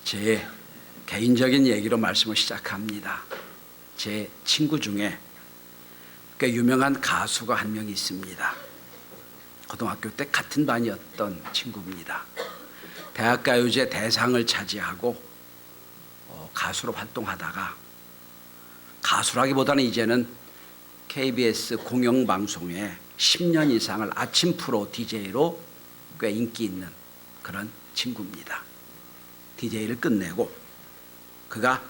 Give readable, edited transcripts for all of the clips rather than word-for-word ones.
제 개인적인 얘기로 말씀을 시작합니다. 제 친구 중에 꽤 유명한 가수가 한 명 있습니다. 고등학교 때 같은 반이었던 친구입니다. 대학가요제 대상을 차지하고 가수로 활동하다가, 가수라기보다는 이제는 KBS 공영방송에 10년 이상을 아침 프로 DJ로 꽤 인기 있는 그런 친구입니다. DJ를 끝내고 그가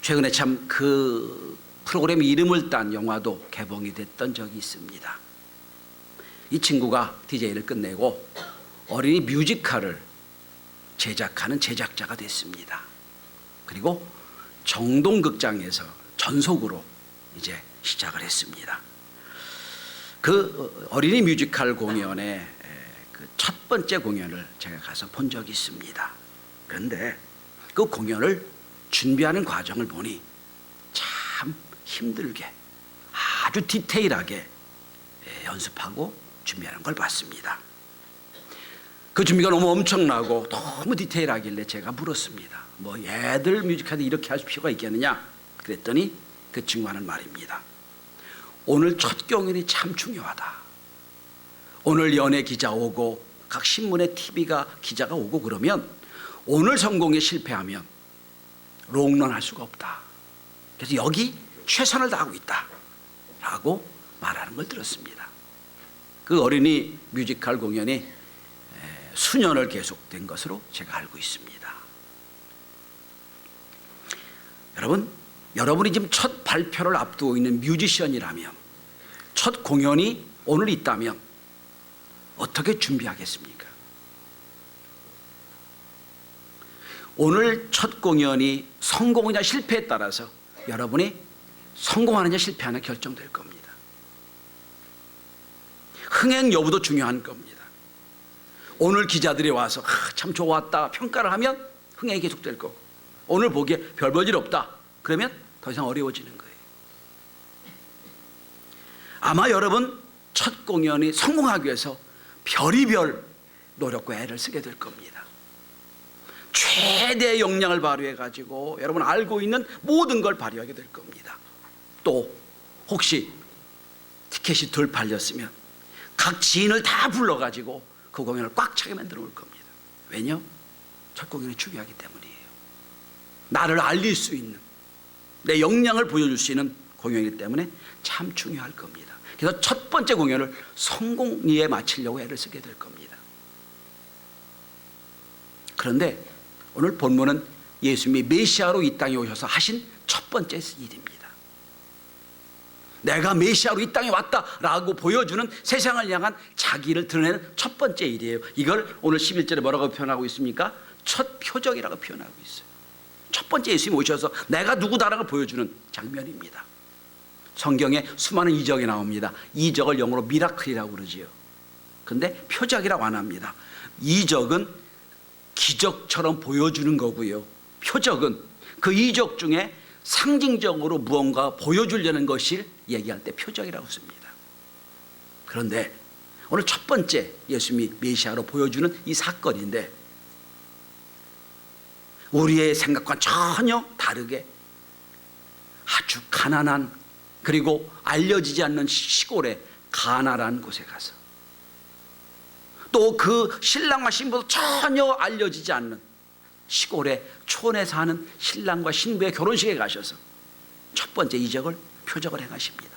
최근에 참 그 프로그램 이름을 딴 영화도 개봉이 됐던 적이 있습니다. 이 친구가 DJ를 끝내고 어린이 뮤지컬을 제작하는 제작자가 됐습니다. 그리고 정동극장에서 전속으로 이제 시작을 했습니다. 그 어린이 뮤지컬 공연의 그 첫 번째 공연을 제가 가서 본 적이 있습니다. 그런데 그 공연을 준비하는 과정을 보니 참 힘들게 아주 디테일하게 연습하고 준비하는 걸 봤습니다. 그 준비가 너무 엄청나고 너무 디테일하길래 제가 물었습니다. 뭐 애들 뮤지컬이 이렇게 할 필요가 있겠느냐? 그랬더니 그 친구 하는 말입니다. 오늘 첫 공연이 참 중요하다. 오늘 연예 기자 오고 각 신문에 TV가 기자가 오고 그러면 오늘 성공에 실패하면 롱런 할 수가 없다. 그래서 여기 최선을 다하고 있다 라고 말하는 걸 들었습니다. 그 어린이 뮤지컬 공연이 수년을 계속된 것으로 제가 알고 있습니다. 여러분이 지금 첫 발표를 앞두고 있는 뮤지션이라면, 첫 공연이 오늘 있다면 어떻게 준비하겠습니까? 오늘 첫 공연이 성공이냐 실패에 따라서 여러분이 성공하느냐 실패하느냐 결정될 겁니다. 흥행 여부도 중요한 겁니다. 오늘 기자들이 와서 참 좋았다 평가를 하면 흥행이 계속될 거고, 오늘 보기에 별 볼 일 없다 그러면 더 이상 어려워지는 거예요. 아마 여러분 첫 공연이 성공하기 위해서 별의별 노력과 애를 쓰게 될 겁니다. 최대의 역량을 발휘해 가지고 여러분 알고 있는 모든 걸 발휘하게 될 겁니다. 또 혹시 티켓이 덜 팔렸으면 각 지인을 다 불러 가지고 그 공연을 꽉 차게 만들어 올 겁니다. 왜냐? 첫 공연이 중요하기 때문이에요. 나를 알릴 수 있는, 내 역량을 보여줄 수 있는 공연이기 때문에 참 중요할 겁니다. 그래서 첫 번째 공연을 성공리에 마치려고 애를 쓰게 될 겁니다. 그런데 오늘 본문은 예수님이 메시아로 이 땅에 오셔서 하신 첫 번째 일입니다. 내가 메시아로 이 땅에 왔다라고 보여주는, 세상을 향한 자기를 드러내는 첫 번째 일이에요. 이걸 오늘 11절에 뭐라고 표현하고 있습니까? 첫 표적이라고 표현하고 있어요. 첫 번째 예수님이 오셔서 내가 누구다라고 보여주는 장면입니다. 성경에 수많은 이적이 나옵니다. 이적을 영어로 미라클이라고 그러지요. 그런데 표적이라고 안 합니다. 이적은 기적처럼 보여주는 거고요. 표적은 그 이적 중에 상징적으로 무언가 보여주려는 것을 얘기할 때 표적이라고 씁니다. 그런데 오늘 첫 번째 예수님이 메시아로 보여주는 이 사건인데, 우리의 생각과 전혀 다르게 아주 가난한, 그리고 알려지지 않는 시골의 가나라는 곳에 가서, 또 그 신랑과 신부도 전혀 알려지지 않는 시골의 촌에 사는 신랑과 신부의 결혼식에 가셔서 첫 번째 이적을, 표적을 행하십니다.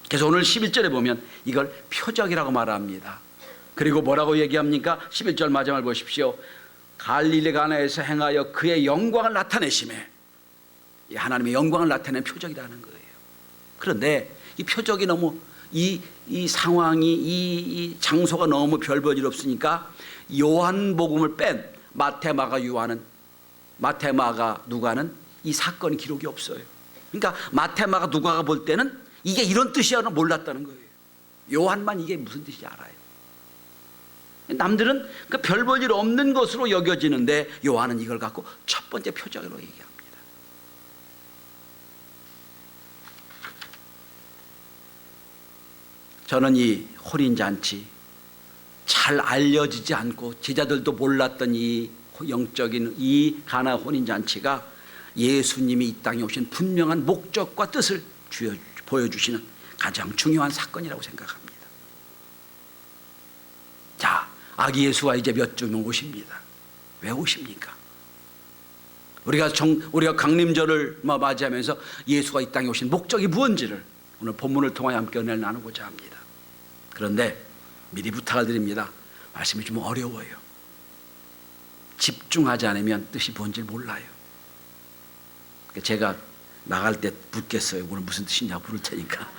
그래서 오늘 11절에 보면 이걸 표적이라고 말합니다. 그리고 뭐라고 얘기합니까? 11절 마지막을 보십시오. 갈릴리 가나에서 행하여 그의 영광을 나타내시매, 하나님의 영광을 나타내는 표적이라는 거예요. 그런데 이 표적이 너무, 이 상황이, 이 장소가 너무 별 볼 일 없으니까 요한복음을 뺀 마태, 마가, 요한은, 마태, 마가, 누가는 이 사건 기록이 없어요. 그러니까 마태, 마가, 누가가 볼 때는 이게 이런 뜻이야는 몰랐다는 거예요. 요한만 이게 무슨 뜻인지 알아요. 남들은 그 별 볼 일 없는 것으로 여겨지는데 요한은 이걸 갖고 첫 번째 표적으로 얘기합니다. 저는 이 혼인잔치, 잘 알려지지 않고 제자들도 몰랐던 이 영적인 이 가나 혼인잔치가 예수님이 이 땅에 오신 분명한 목적과 뜻을 보여주시는 가장 중요한 사건이라고 생각합니다. 자, 아기 예수가 이제 몇 주면 오십니다. 왜 오십니까? 우리가 강림절을 맞이하면서 예수가 이 땅에 오신 목적이 무엇인지를 오늘 본문을 통하여 함께 은혜를 나누고자 합니다. 그런데 미리 부탁을 드립니다. 말씀이 좀 어려워요. 집중하지 않으면 뜻이 뭔지 몰라요. 제가 나갈 때 묻겠어요. 오늘 무슨 뜻이냐고 물을 테니까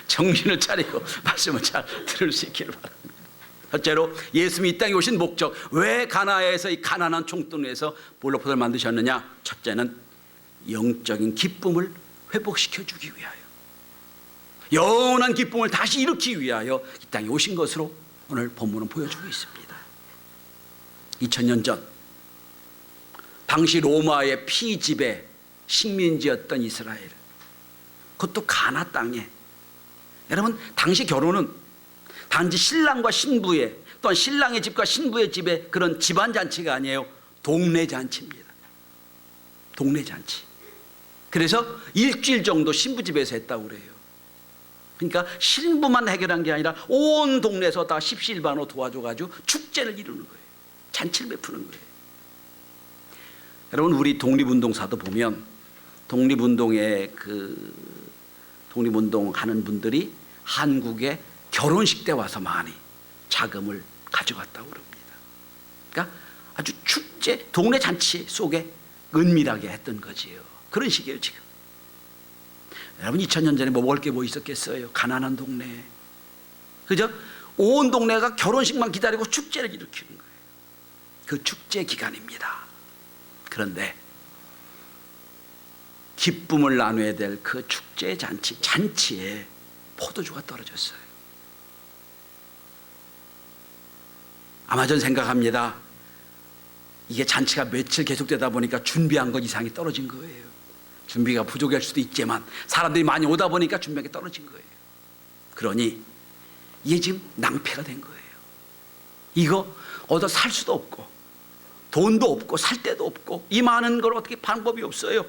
정신을 차리고 말씀을 잘 들을 수 있기를 바랍니다. 첫째로 예수님이 이 땅에 오신 목적, 왜 가나에서 이 가난한 총동네에서 볼로포도를 만드셨느냐? 첫째는 영적인 기쁨을 회복시켜 주기 위하여, 영원한 기쁨을 다시 일으키기 위하여 이 땅에 오신 것으로 오늘 본문은 보여주고 있습니다. 2000년 전 당시 로마의 피지배 식민지였던 이스라엘, 그것도 가나 땅에, 여러분 당시 결혼은 단지 신랑과 신부의, 또한 신랑의 집과 신부의 집의 그런 집안잔치가 아니에요. 동네잔치입니다. 동네잔치. 그래서 일주일 정도 신부 집에서 했다고 그래요. 그러니까 신부만 해결한 게 아니라 온 동네에서 다 십시일반으로 도와줘가지고 축제를 이루는 거예요. 잔치를 베푸는 거예요. 여러분 우리 독립운동사도 보면 독립운동 하는 분들이 한국에 결혼식 때 와서 많이 자금을 가져갔다고 그럽니다. 그러니까 아주 축제, 동네 잔치 속에 은밀하게 했던 거지요. 그런 식이에요 지금. 여러분 2000년 전에 먹을 게 뭐 있었겠어요? 가난한 동네, 그죠? 온 동네가 결혼식만 기다리고 축제를 일으키는 거예요. 그 축제 기간입니다. 그런데 기쁨을 나눠야 될 그 축제 잔치에 포도주가 떨어졌어요. 아마 전 생각합니다. 이게 잔치가 며칠 계속되다 보니까 준비한 것 이상이 떨어진 거예요. 준비가 부족할 수도 있지만 사람들이 많이 오다 보니까 준비한 게 떨어진 거예요. 그러니 이게 지금 낭패가 된 거예요. 이거 얻어 살 수도 없고 돈도 없고 살 데도 없고 이 많은 걸 어떻게 방법이 없어요.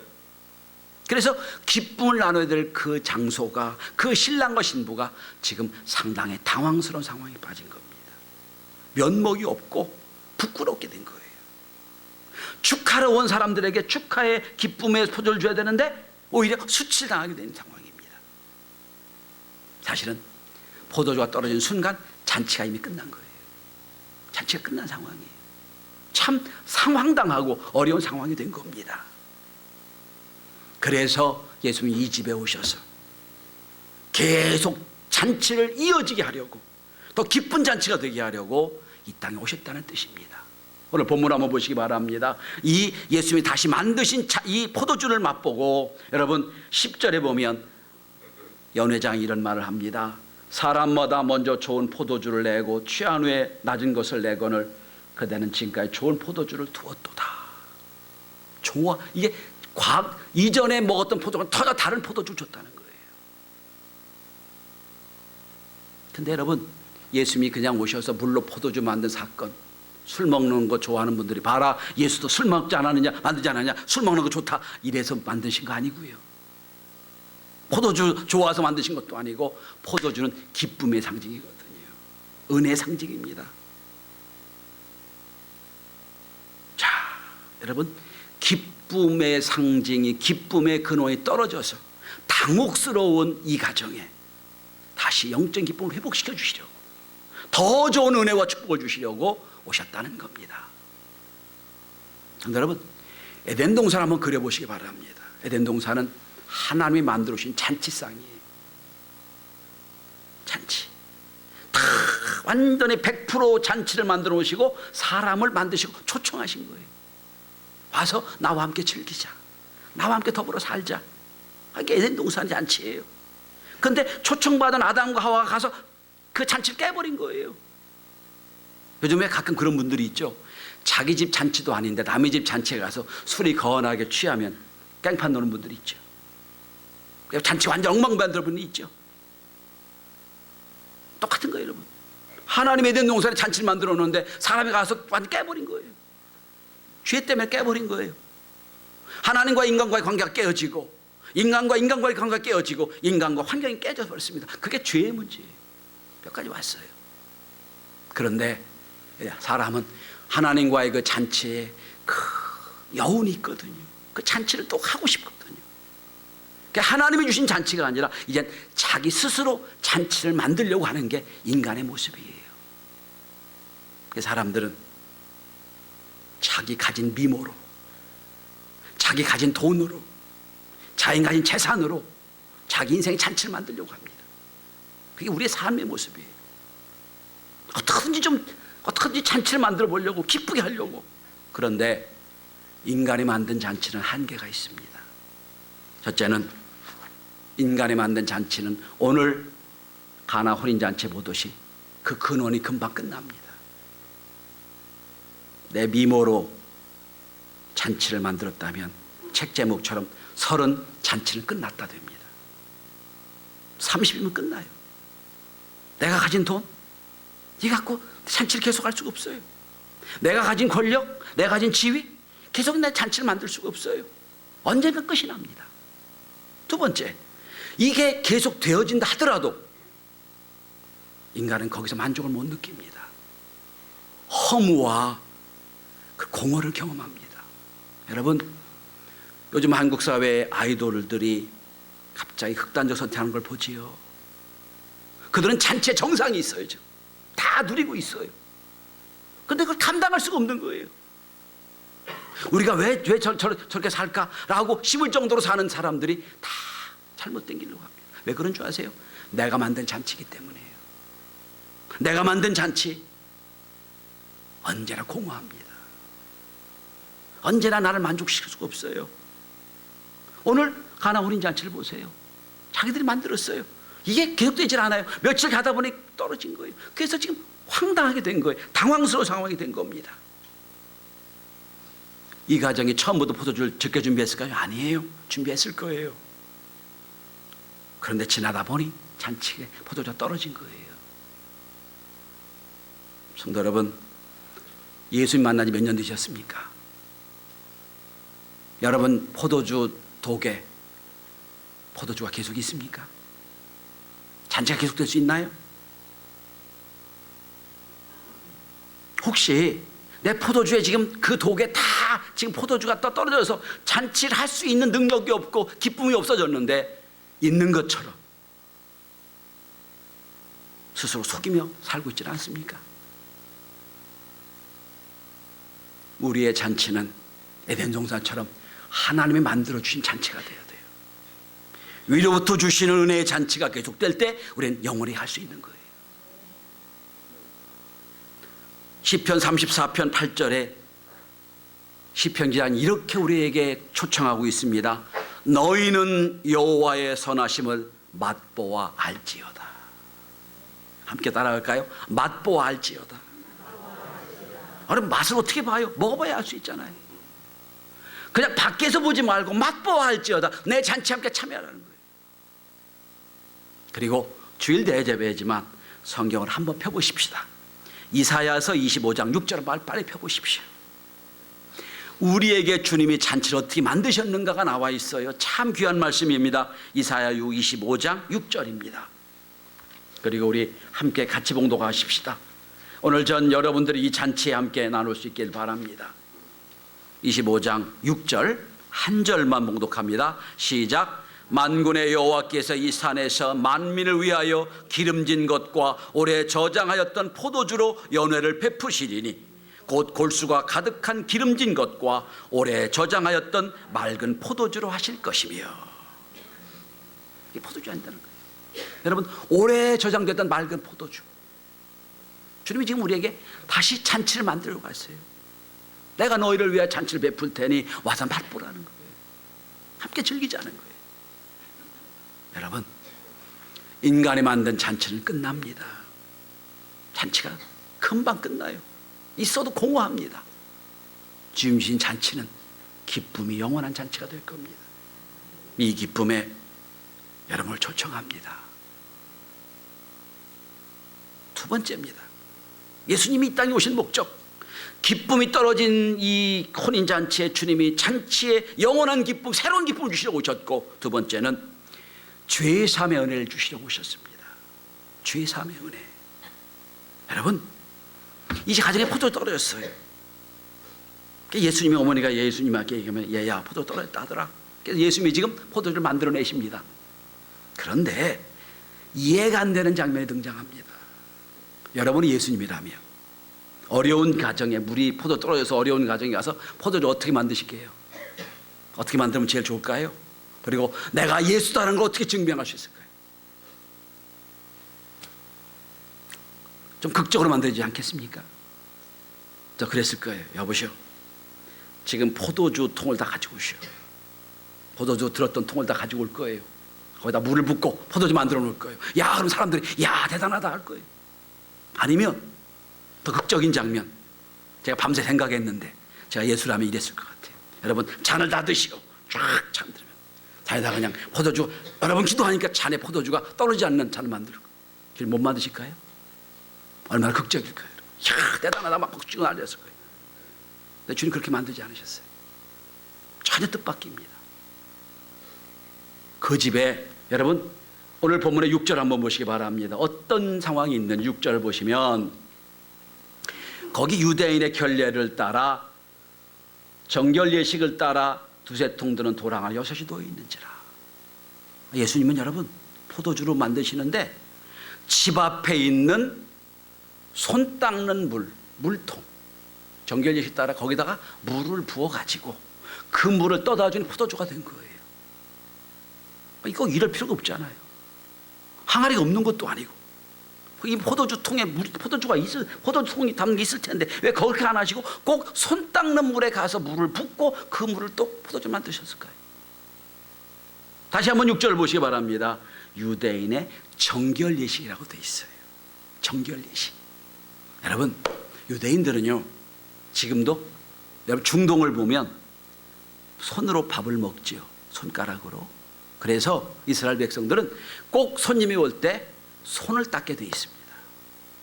그래서 기쁨을 나눠야 될 그 장소가, 그 신랑과 신부가 지금 상당히 당황스러운 상황에 빠진 겁니다. 면목이 없고 부끄럽게 된 거예요. 축하러 온 사람들에게 축하의 기쁨의 포도를 줘야 되는데 오히려 수치당하게 된 상황입니다. 사실은 포도주가 떨어진 순간 잔치가 이미 끝난 거예요. 잔치가 끝난 상황이에요. 참 황당하고 어려운 상황이 된 겁니다. 그래서 예수님이 이 집에 오셔서 계속 잔치를 이어지게 하려고, 더 기쁜 잔치가 되게 하려고 이 땅에 오셨다는 뜻입니다. 오늘 본문 한번 보시기 바랍니다. 이 예수님이 다시 만드신 이 포도주를 맛보고, 여러분 10절에 보면 연회장이 이런 말을 합니다. 사람마다 먼저 좋은 포도주를 내고 취한 후에 낮은 것을 내거늘 그대는 지금까지 좋은 포도주를 두었도다. 좋아, 이게 이전에 먹었던 포도가 전혀 다른 포도주를 줬다는 거예요. 근데 여러분 예수님이 그냥 오셔서 물로 포도주 만든 사건, 술 먹는 거 좋아하는 분들이 봐라 예수도 술 먹지 않았느냐, 만들지 않았냐, 술 먹는 거 좋다 이래서 만드신 거 아니고요. 포도주 좋아서 만드신 것도 아니고, 포도주는 기쁨의 상징이거든요. 은혜의 상징입니다. 자, 여러분 기쁨의 상징이, 기쁨의 근원이 떨어져서 당혹스러운 이 가정에 다시 영적 기쁨을 회복시켜 주시려고, 더 좋은 은혜와 축복을 주시려고 오셨다는 겁니다. 여러분 에덴 동산을 한번 그려보시기 바랍니다. 에덴 동산은 하나님이 만들어 주신 잔치상이에요. 잔치 다 완전히 100% 잔치를 만들어 놓으시고 사람을 만드시고 초청하신 거예요. 와서 나와 함께 즐기자, 나와 함께 더불어 살자. 이게 에덴 동산 잔치예요. 그런데 초청받은 아담과 하와가 가서 그 잔치를 깨버린 거예요. 요즘에 가끔 그런 분들이 있죠. 자기 집 잔치도 아닌데 남의 집 잔치에 가서 술이 거하게 취하면 깽판 노는 분들이 있죠. 잔치 완전 엉망만들 분이 있죠. 똑같은 거예요, 여러분. 하나님의 된 동산에 잔치를 만들어 놓는데 사람이 가서 완전 깨버린 거예요. 죄 때문에 깨버린 거예요. 하나님과 인간과의 관계가 깨어지고, 인간과 인간과의 관계가 깨어지고, 인간과 환경이 깨져 버렸습니다. 그게 죄의 문제예요. 여기까지 왔어요. 그런데 사람은 하나님과의 그 잔치에 그 여운이 있거든요. 그 잔치를 또 하고 싶거든요. 그러니까 하나님이 주신 잔치가 아니라 이젠 자기 스스로 잔치를 만들려고 하는 게 인간의 모습이에요. 사람들은 자기 가진 미모로, 자기 가진 돈으로, 자기 가진 재산으로 자기 인생의 잔치를 만들려고 합니다. 그게 우리의 삶의 모습이에요. 어떻게든지 잔치를 만들어 보려고, 기쁘게 하려고. 그런데 인간이 만든 잔치는 한계가 있습니다. 첫째는 인간이 만든 잔치는 오늘 가나 혼인잔치 보듯이 그 근원이 금방 끝납니다. 내 미모로 잔치를 만들었다면 책 제목처럼 30 잔치는 끝났다 됩니다. 30이면 끝나요. 내가 가진 돈, 이 갖고 잔치를 계속할 수가 없어요. 내가 가진 권력, 내가 가진 지위, 계속 내 잔치를 만들 수가 없어요. 언젠가 끝이 납니다. 두 번째, 이게 계속 되어진다 하더라도 인간은 거기서 만족을 못 느낍니다. 허무와 그 공허를 경험합니다. 여러분, 요즘 한국 사회의 아이돌들이 갑자기 극단적 선택하는 걸 보지요. 그들은 잔치에 정상이 있어요. 지금 다 누리고 있어요. 그런데 그걸 감당할 수가 없는 거예요. 우리가 왜 저렇게 살까라고 씹을 정도로 사는 사람들이 다 잘못된 길로 갑니다. 왜 그런 줄 아세요? 내가 만든 잔치이기 때문이에요. 내가 만든 잔치 언제나 공허합니다. 언제나 나를 만족시킬 수가 없어요. 오늘 가나 혼인 잔치를 보세요. 자기들이 만들었어요. 이게 계속되질 않아요. 며칠 가다 보니 떨어진 거예요. 그래서 지금 황당하게 된 거예요. 당황스러운 상황이 된 겁니다. 이 가정이 처음부터 포도주를 적게 준비했을까요? 아니에요. 준비했을 거예요. 그런데 지나다 보니 잔치에 포도주가 떨어진 거예요. 성도 여러분, 예수님 만난 지 몇 년 되셨습니까? 여러분, 포도주 독에 포도주가 계속 있습니까? 잔치가 계속될 수 있나요? 혹시 내 포도주에 지금 그 독에 다 지금 포도주가 떨어져서 잔치를 할 수 있는 능력이 없고 기쁨이 없어졌는데 있는 것처럼 스스로 속이며 살고 있지 않습니까? 우리의 잔치는 에덴 동산처럼 하나님이 만들어주신 잔치가 되어야 돼요. 위로부터 주시는 은혜의 잔치가 계속될 때 우리는 영원히 할 수 있는 거예요. 시편 34편 8절에 시편기자는 이렇게 우리에게 초청하고 있습니다. 너희는 여호와의 선하심을 맛보아 알지어다. 함께 따라갈까요? 맛보아 알지어다. 그럼 맛을 어떻게 봐요? 먹어봐야 알 수 있잖아요. 그냥 밖에서 보지 말고 맛보아 알지어다. 내 잔치 함께 참여하라는 거예요. 그리고 주일 대제배지만 성경을 한번 펴보십시다. 이사야서 25장 6절 빨리 펴보십시오. 우리에게 주님이 잔치를 어떻게 만드셨는가가 나와 있어요. 참 귀한 말씀입니다. 이사야 25장 6절입니다. 그리고 우리 함께 같이 봉독하십시다. 오늘 전 여러분들이 이 잔치에 함께 나눌 수 있길 바랍니다. 25장 6절 한 절만 봉독합니다. 시작. 만군의 여호와께서 이 산에서 만민을 위하여 기름진 것과 오래 저장하였던 포도주로 연회를 베푸시리니 곧 골수가 가득한 기름진 것과 오래 저장하였던 맑은 포도주로 하실 것이며. 이 포도주 한다는 거예요. 여러분, 오래 저장됐던 맑은 포도주. 주님이 지금 우리에게 다시 잔치를 만들려고 하세요. 내가 너희를 위하여 잔치를 베풀 테니 와서 맛보라는 거예요. 함께 즐기자는 거예요. 여러분, 인간이 만든 잔치는 끝납니다. 잔치가 금방 끝나요. 있어도 공허합니다. 주님신 잔치는 기쁨이 영원한 잔치가 될 겁니다. 이 기쁨에 여러분을 초청합니다. 두 번째입니다. 예수님이 이 땅에 오신 목적, 기쁨이 떨어진 이 혼인잔치에 주님이 잔치에 영원한 기쁨, 새로운 기쁨을 주시려고 오셨고, 두 번째는 죄사함의 은혜를 주시려고 오셨습니다. 죄사함의 은혜. 여러분, 이제 가정에 포도 떨어졌어요. 예수님이, 어머니가 예수님에게 얘기하면 얘야 포도 떨어졌다 하더라. 그래서 예수님이 지금 포도주를 만들어내십니다. 그런데 이해가 안 되는 장면이 등장합니다. 여러분이 예수님이라면 어려운 가정에, 물이 포도 떨어져서 어려운 가정에 가서 포도주 어떻게 만드실게요? 어떻게 만들면 제일 좋을까요? 그리고 내가 예수다라는 걸 어떻게 증명할 수 있을까요? 좀 극적으로 만들지 않겠습니까? 저 그랬을 거예요. 여보시오, 지금 포도주 통을 다 가지고 오시오. 포도주 들었던 통을 다 가지고 올 거예요. 거기다 물을 붓고 포도주 만들어 놓을 거예요. 야, 그럼 사람들이 야 대단하다 할 거예요. 아니면 더 극적인 장면, 제가 밤새 생각했는데 제가 예수라면 이랬을 것 같아요. 여러분, 잔을 다 드시오. 쫙 잔 들면 잔에다 그냥 포도주, 여러분 기도하니까 잔에 포도주가 떨어지지 않는 잔을 만들고, 못 만드실까요? 얼마나 극적일까요? 야 대단하다 막 박수치고 난리였을 거예요. 근데 주님 그렇게 만들지 않으셨어요. 전혀 뜻밖입니다. 그 집에, 여러분 오늘 본문의 6절 한번 보시기 바랍니다. 어떤 상황이 있는 6절을 보시면, 거기 유대인의 결례를 따라 정결 예식을 따라 두세 통 드는 도랑을 6이 놓여 있는지라. 예수님은 여러분 포도주로 만드시는데 집 앞에 있는 손 닦는 물통, 정결 예식 따라 거기다가 물을 부어 가지고 그 물을 떠다 주는 포도주가 된 거예요. 이거 이럴 필요가 없잖아요. 항아리가 없는 것도 아니고, 이 포도주통에 포도주통이 담는 게 있을 텐데 왜 그렇게 안 하시고 꼭 손 닦는 물에 가서 물을 붓고 그 물을 또 포도주 만드셨을까요? 다시 한번 6절을 보시기 바랍니다. 유대인의 정결 예식이라고 되어 있어요. 정결 예식. 여러분, 유대인들은요 지금도, 여러분 중동을 보면 손으로 밥을 먹지요. 손가락으로. 그래서 이스라엘 백성들은 꼭 손님이 올 때 손을 닦게 되어 있습니다.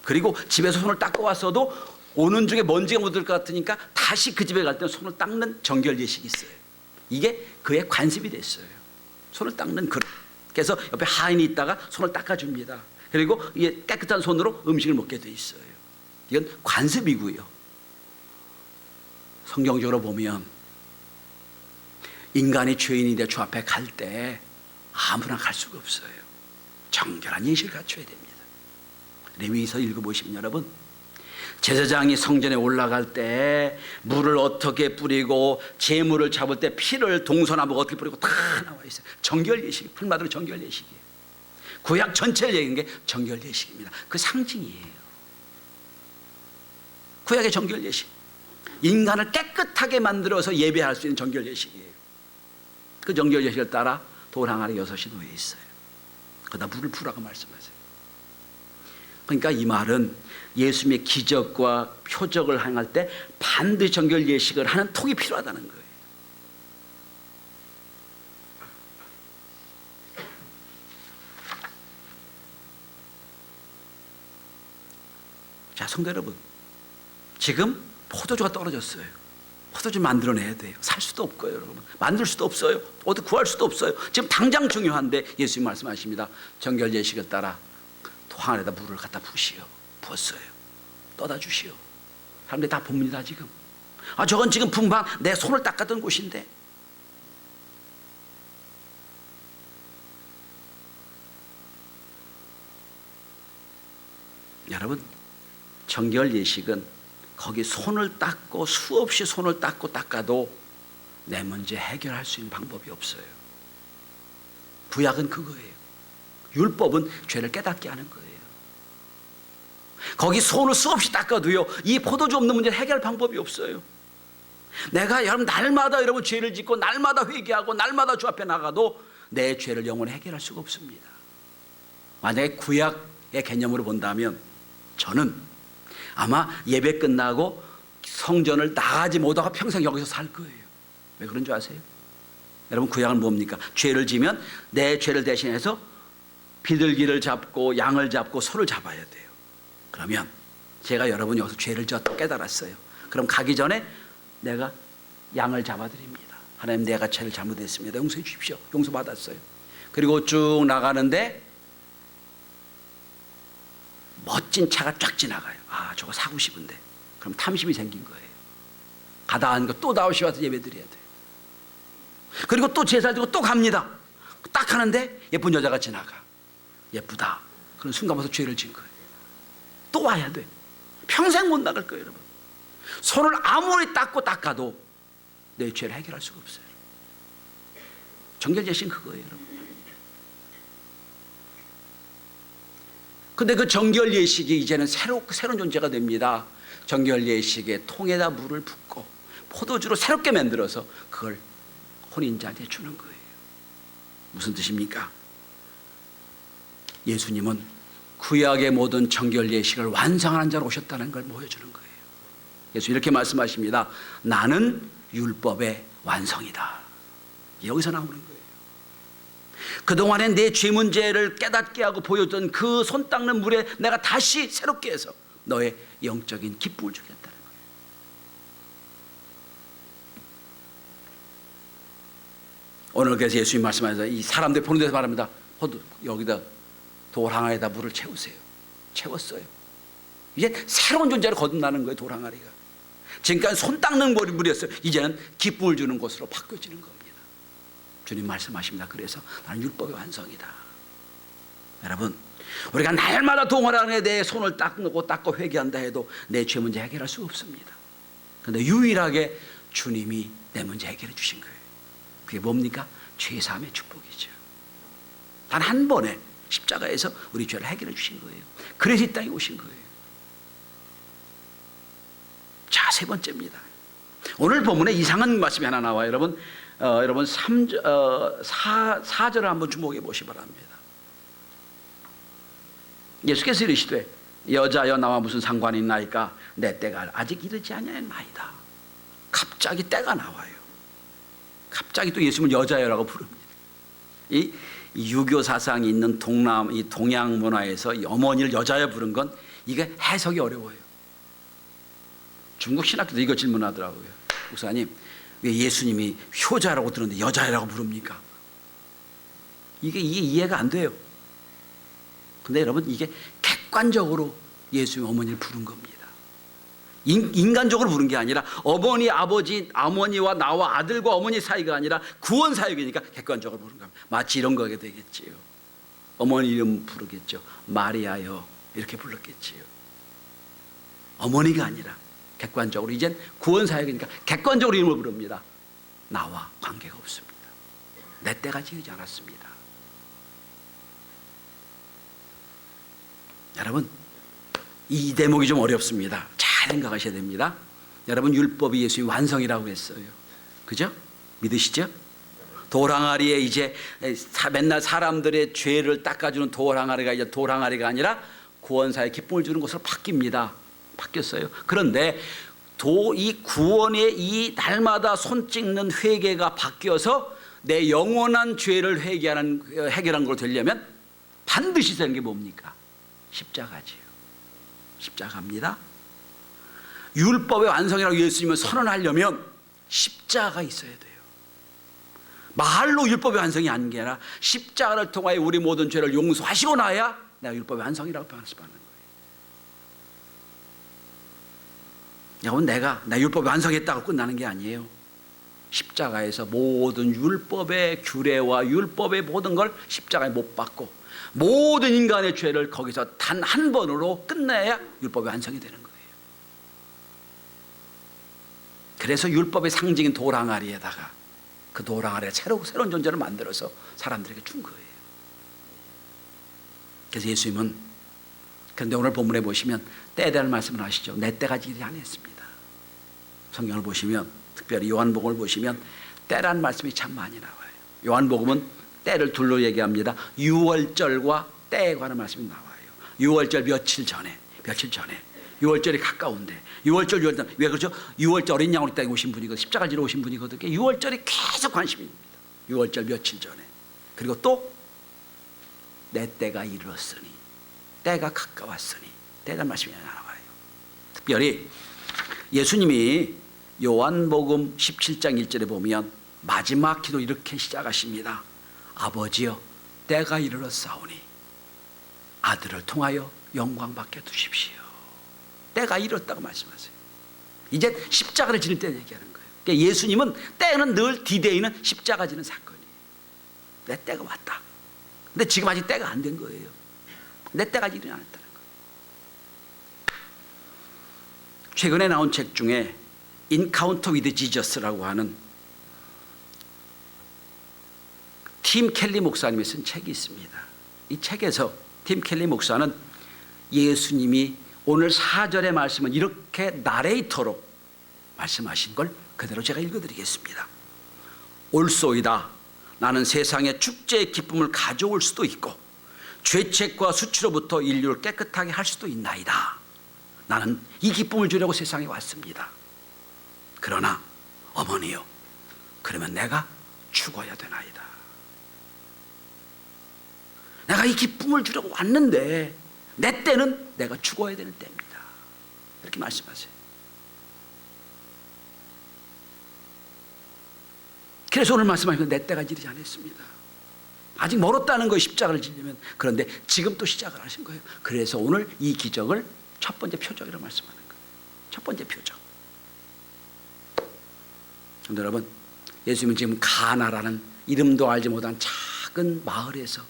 그리고 집에서 손을 닦고 왔어도 오는 중에 먼지가 묻을 것 같으니까 다시 그 집에 갈 때는 손을 닦는 정결 예식이 있어요. 이게 그의 관습이 됐어요. 손을 닦는 그릇. 그래서 옆에 하인이 있다가 손을 닦아줍니다. 그리고 이게 깨끗한 손으로 음식을 먹게 돼 있어요. 이건 관습이고요. 성경적으로 보면 인간이 죄인이 돼 주 앞에 갈 때 아무나 갈 수가 없어요. 정결한 예식을 갖춰야 됩니다. 레위기서 읽어보시면 여러분, 제사장이 성전에 올라갈 때 물을 어떻게 뿌리고 제물을 잡을 때 피를 동서남북 어떻게 뿌리고 다 나와 있어요. 정결 예식, 풀마디로 정결 예식이에요. 구약 전체를 얘기한 게 정결 예식입니다. 그 상징이에요. 구약의 정결 예식, 인간을 깨끗하게 만들어서 예배할 수 있는 정결 예식이에요. 그 정결 예식을 따라 돌 항아리 6이 놓여 있어요. 거기다 물을 부으라고 말씀하세요. 그러니까 이 말은 예수님의 기적과 표적을 행할 때 반드시 정결 예식을 하는 통이 필요하다는 거예요. 자, 성도 여러분, 지금 포도주가 떨어졌어요. 포도주 만들어내야 돼요. 살 수도 없고요, 여러분. 만들 수도 없어요. 어디 구할 수도 없어요. 지금 당장 중요한데 예수님 말씀하십니다. 정결 예식을 따라 토항에다 물을 갖다 부었어요. 떠다 주시오. 사람들이 다 봅니다 지금. 아, 저건 지금 분방 내 손을 닦았던 곳인데. 여러분, 정결 예식은 거기 손을 닦고 수없이 손을 닦아도 내 문제 해결할 수 있는 방법이 없어요. 구약은 그거예요. 율법은 죄를 깨닫게 하는 거예요. 거기 손을 수없이 닦아도요, 이 포도주 없는 문제 해결할 방법이 없어요. 내가 여러분 날마다 여러분 죄를 짓고 날마다 회개하고 날마다 주 앞에 나가도 내 죄를 영원히 해결할 수가 없습니다. 만약에 구약의 개념으로 본다면 저는 아마 예배 끝나고 성전을 나가지 못하고 평생 여기서 살 거예요. 왜 그런 줄 아세요? 여러분, 구약은 뭡니까? 죄를 지면 내 죄를 대신해서 비둘기를 잡고 양을 잡고 소를 잡아야 돼요. 그러면 제가 여러분 여기서 죄를 졌다 깨달았어요. 그럼 가기 전에 내가 양을 잡아드립니다. 하나님, 내가 죄를 잘못했습니다. 용서해 주십시오. 용서받았어요. 그리고 쭉 나가는데 멋진 차가 쫙 지나가요. 아, 저거 사고 싶은데. 그럼 탐심이 생긴 거예요. 가다 하는 거 또 다시 와서 예배 드려야 돼요. 그리고 또 제사 드리고 또 갑니다. 딱 하는데 예쁜 여자가 지나가. 예쁘다. 그런 순간 벌써 죄를 진 거예요. 또 와야 돼. 평생 못 나갈 거예요, 여러분. 손을 아무리 닦아도 내 죄를 해결할 수가 없어요. 정결제신 그거예요, 여러분. 근데 그 정결 예식이 이제는 새로운 존재가 됩니다. 정결 예식에 통에다 물을 붓고 포도주로 새롭게 만들어서 그걸 혼인자한테 주는 거예요. 무슨 뜻입니까? 예수님은 구약의 모든 정결 예식을 완성하는 자로 오셨다는 걸 보여주는 거예요. 예수 이렇게 말씀하십니다. 나는 율법의 완성이다. 여기서 나오는 거예요. 그동안에 내 죄 문제를 깨닫게 하고 보여줬던 그 손 닦는 물에 내가 다시 새롭게 해서 너의 영적인 기쁨을 주겠다는 거예요. 오늘 그래서 예수님 말씀하셔서 이 사람들 보는 데서 말합니다. 여기다 돌 항아리에다 물을 채우세요. 채웠어요. 이제 새로운 존재로 거듭나는 거예요. 돌 항아리가. 지금까지 손 닦는 물이었어요. 이제는 기쁨을 주는 곳으로 바뀌어지는 겁니다. 주님 말씀하십니다. 그래서 나는 율법의 완성이다. 여러분, 우리가 날마다 동원하는 내 손을 닦고 회개한다 해도 내 죄 문제 해결할 수 없습니다. 그런데 유일하게 주님이 내 문제 해결해 주신 거예요. 그게 뭡니까? 죄 사함의 축복이죠. 단 한 번에 십자가에서 우리 죄를 해결해 주신 거예요. 그래서 이 땅에 오신 거예요. 자, 세 번째입니다. 오늘 본문에 이상한 말씀이 하나 나와요. 여러분 4절을 한번 주목해 보시기 바랍니다. 예수께서 이르시되 여자여 나와 무슨 상관이 있나이까 내 때가 아직 이르지 아니하였나이다. 갑자기 때가 나와요. 갑자기 또 예수님은 여자여라고 부릅니다. 이 유교 사상이 있는 이 동양 문화에서 이 어머니를 여자여 부른 건 이게 해석이 어려워요. 중국 신학교도 이거 질문하더라고요. 목사님, 왜 예수님이 효자라고 들었는데 여자라고 부릅니까? 이게 이해가 안 돼요. 근데 여러분, 이게 객관적으로 예수님의 어머니를 부른 겁니다. 인간적으로 부른 게 아니라 어머니와 나와 아들과 어머니 사이가 아니라 구원 사역이니까 객관적으로 부른 겁니다. 마치 이런 거게 되겠지요. 어머니 이름 부르겠죠. 마리아여 이렇게 불렀겠지요. 어머니가 아니라 객관적으로 이젠 구원 사역이니까 객관적으로 이름을 부릅니다. 나와 관계가 없습니다. 내 때가 지르지 않았습니다. 여러분, 이 대목이 좀 어렵습니다. 잘 생각하셔야 됩니다. 여러분, 율법이 예수님 완성이라고 했어요. 그죠? 믿으시죠? 돌항아리에 이제 맨날 사람들의 죄를 닦아주는 돌항아리가 이제 돌항아리가 아니라 구원사의 기쁨을 주는 곳으로 바뀌었어요. 그런데 이 구원의 이 날마다 손 찍는 회개가 바뀌어서 내 영원한 죄를 해결한 걸 되려면 반드시 되는 게 뭡니까? 십자가지요. 십자가입니다. 율법의 완성이라고 예수님을 선언하려면 십자가가 있어야 돼요. 말로 율법의 완성이 아닌 게 아니라 십자가를 통하여 우리 모든 죄를 용서하시고 나야 내가 율법의 완성이라고 말씀하는 거예요. 여러분, 내가 율법을 완성했다고 끝나는 게 아니에요. 십자가에서 모든 율법의 규례와 율법의 모든 걸 십자가에 못 박고 모든 인간의 죄를 거기서 단 한 번으로 끝내야 율법의 완성이 되는 거예요. 그래서 율법의 상징인 돌항아리에다가 그 돌항아리에 새로운 존재를 만들어서 사람들에게 준 거예요. 그래서 예수님은, 그런데 오늘 본문에 보시면 때에 대한 말씀을 하시죠. 내 때가 지르지 않았습니다. 성경을 보시면, 특별히 요한복음을 보시면 때란 말씀이 참 많이 나와요. 요한복음은 때를 둘로 얘기합니다. 유월절과 때에 관한 말씀이 나와요. 유월절 며칠 전에 6월절이 가까운데 6월절 왜 그렇죠? 6월절 어린 양으로 이 땅에 오신 분이거든요. 십자가를 지러 오신 분이거든요. 6월절이 계속 관심입니다. 6월절 며칠 전에. 그리고 또 내 때가 이르렀으니, 때가 가까웠으니, 때란 말씀이 나와요. 특별히 예수님이 요한복음 17장 1절에 보면 마지막 기도 이렇게 시작하십니다. 아버지여, 때가 이르렀사오니 아들을 통하여 영광 받게 두십시오. 때가 이르렀다고 말씀하세요. 이제 십자가를 지를 때 얘기하는 거예요. 그러니까 예수님은 때는 늘 디데이는 십자가 지는 사건이에요. 내 때가 왔다. 근데 지금 아직 때가 안 된 거예요. 내 때가 일어나지 않았다는 거예요. 최근에 나온 책 중에 인카운터 위드 지저스라고 하는 팀 켈리 목사님이 쓴 책이 있습니다. 이 책에서 팀 켈리 목사는 예수님이 오늘 4절의 말씀은 이렇게 나레이터로 말씀하신 걸 그대로 제가 읽어드리겠습니다. 올소이다. 나는 세상에 축제의 기쁨을 가져올 수도 있고 죄책과 수치로부터 인류를 깨끗하게 할 수도 있나이다. 나는 이 기쁨을 주려고 세상에 왔습니다. 그러나 어머니요, 그러면 내가 죽어야 되나이다. 내가 이 기쁨을 주려고 왔는데 내 때는 내가 죽어야 되는 때입니다. 이렇게 말씀하세요. 그래서 오늘 말씀하시면 내 때가 이르지 않았습니다. 아직 멀었다는 거예요, 십자가를 지려면. 그런데 지금 또 시작을 하신 거예요. 그래서 오늘 이 기적을 첫 번째 표적이라고 말씀하는 거예요. 첫 번째 표적. 여러분, 예수님은 지금 가나라는 이름도 알지 못한 작은 마을에서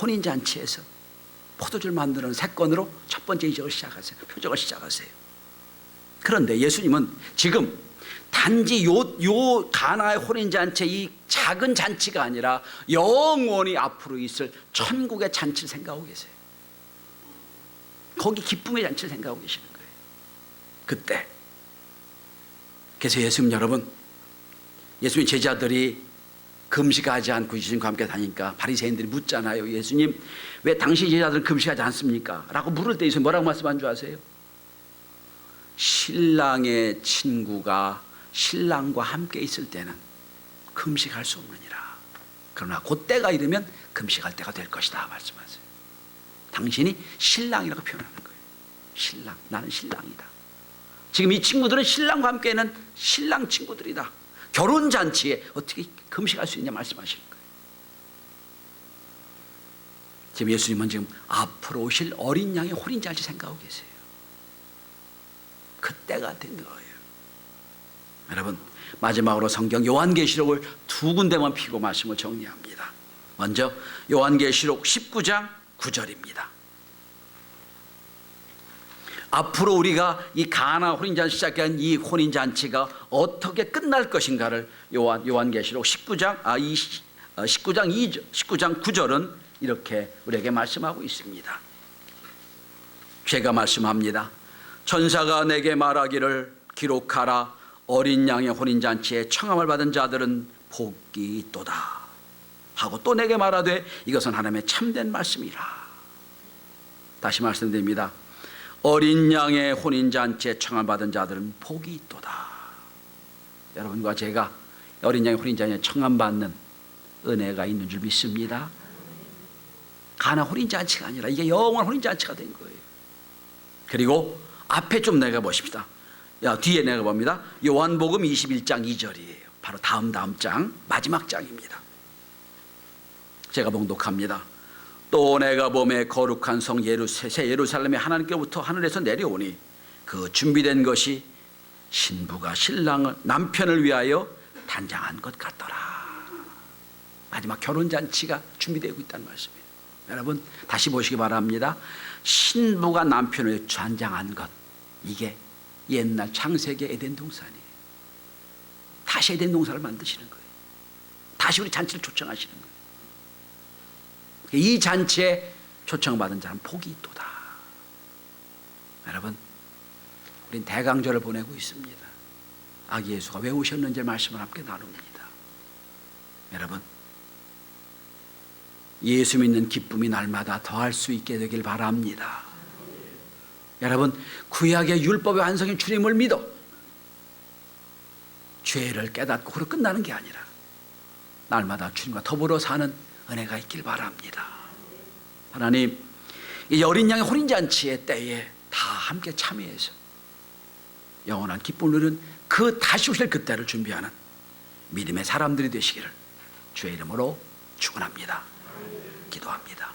혼인잔치에서 포도주를 만드는 사건으로 첫 번째 이적을 시작하세요. 표적을 시작하세요. 그런데 예수님은 지금 단지 요 가나의 혼인잔치 이 작은 잔치가 아니라 영원히 앞으로 있을 천국의 잔치를 생각하고 계세요. 거기 기쁨의 잔치를 생각하고 계시는 거예요. 그때. 그래서 예수님 여러분, 예수님 제자들이 금식하지 않고 예수님과 함께 다니니까 바리새인들이 묻잖아요. 예수님, 왜 당신 제자들은 금식하지 않습니까? 라고 물을 때 예수님 뭐라고 말씀한 줄 아세요? 신랑의 친구가 신랑과 함께 있을 때는 금식할 수 없느니라. 그러나 그때가 이르면 금식할 때가 될 것이다 말씀하세요. 당신이 신랑이라고 표현하는 거예요. 신랑, 나는 신랑이다. 지금 이 친구들은 신랑과 함께는 신랑 친구들이다. 결혼잔치에 어떻게 금식할 수 있냐 말씀하시는 거예요. 지금 예수님은 지금 앞으로 오실 어린 양의 혼인잔치 생각하고 계세요. 그때가 된 거예요. 여러분, 마지막으로 성경 요한계시록을 두 군데만 피고 말씀을 정리합니다. 먼저 요한계시록 19장 9절입니다. 앞으로 우리가 이 가나 혼인잔치 시작한 이 혼인잔치가 어떻게 끝날 것인가를 요한계시록 19장 9절은 이렇게 우리에게 말씀하고 있습니다. 제가 말씀합니다. 천사가 내게 말하기를 기록하라. 어린 양의 혼인잔치에 청함을 받은 자들은 복이 있도다 하고 또 내게 말하되 이것은 하나님의 참된 말씀이라. 다시 말씀드립니다. 어린 양의 혼인잔치에 청함을 받은 자들은 복이 있도다. 여러분과 제가 어린 양의 혼인잔치에 청함받는 은혜가 있는 줄 믿습니다. 가나 혼인잔치가 아니라 이게 영원한 혼인잔치가 된 거예요. 그리고 앞에 좀 내가 보십시다. 뒤에 내가 봅니다. 요한복음 21장 2절이에요. 바로 다음 장 마지막 장입니다. 제가 봉독합니다. 또 내가 보매 거룩한 성 새 예루살렘이 하나님께로부터 하늘에서 내려오니 그 준비된 것이 신부가 신랑을 남편을 위하여 단장한 것 같더라. 마지막 결혼잔치가 준비되고 있다는 말씀이에요. 여러분 다시 보시기 바랍니다. 신부가 남편을 단장한 것, 이게 옛날 창세기 에덴 동산이에요. 다시 에덴 동산을 만드시는 거예요. 다시 우리 잔치를 초청하시는 거예요. 이 잔치에 초청받은 자는 복이 있도다. 여러분, 우린 대강절을 보내고 있습니다. 아기 예수가 왜 오셨는지 말씀을 함께 나눕니다. 여러분, 예수 믿는 기쁨이 날마다 더할 수 있게 되길 바랍니다. 여러분, 구약의 율법의 완성인 주님을 믿어 죄를 깨닫고 그로 끝나는 게 아니라 날마다 주님과 더불어 사는 은혜가 있길 바랍니다. 하나님, 이 어린 양의 혼인잔치의 때에 다 함께 참여해서 영원한 기쁨을 누리는 그 다시 오실 그때를 준비하는 믿음의 사람들이 되시기를 주의 이름으로 축원합니다. 기도합니다.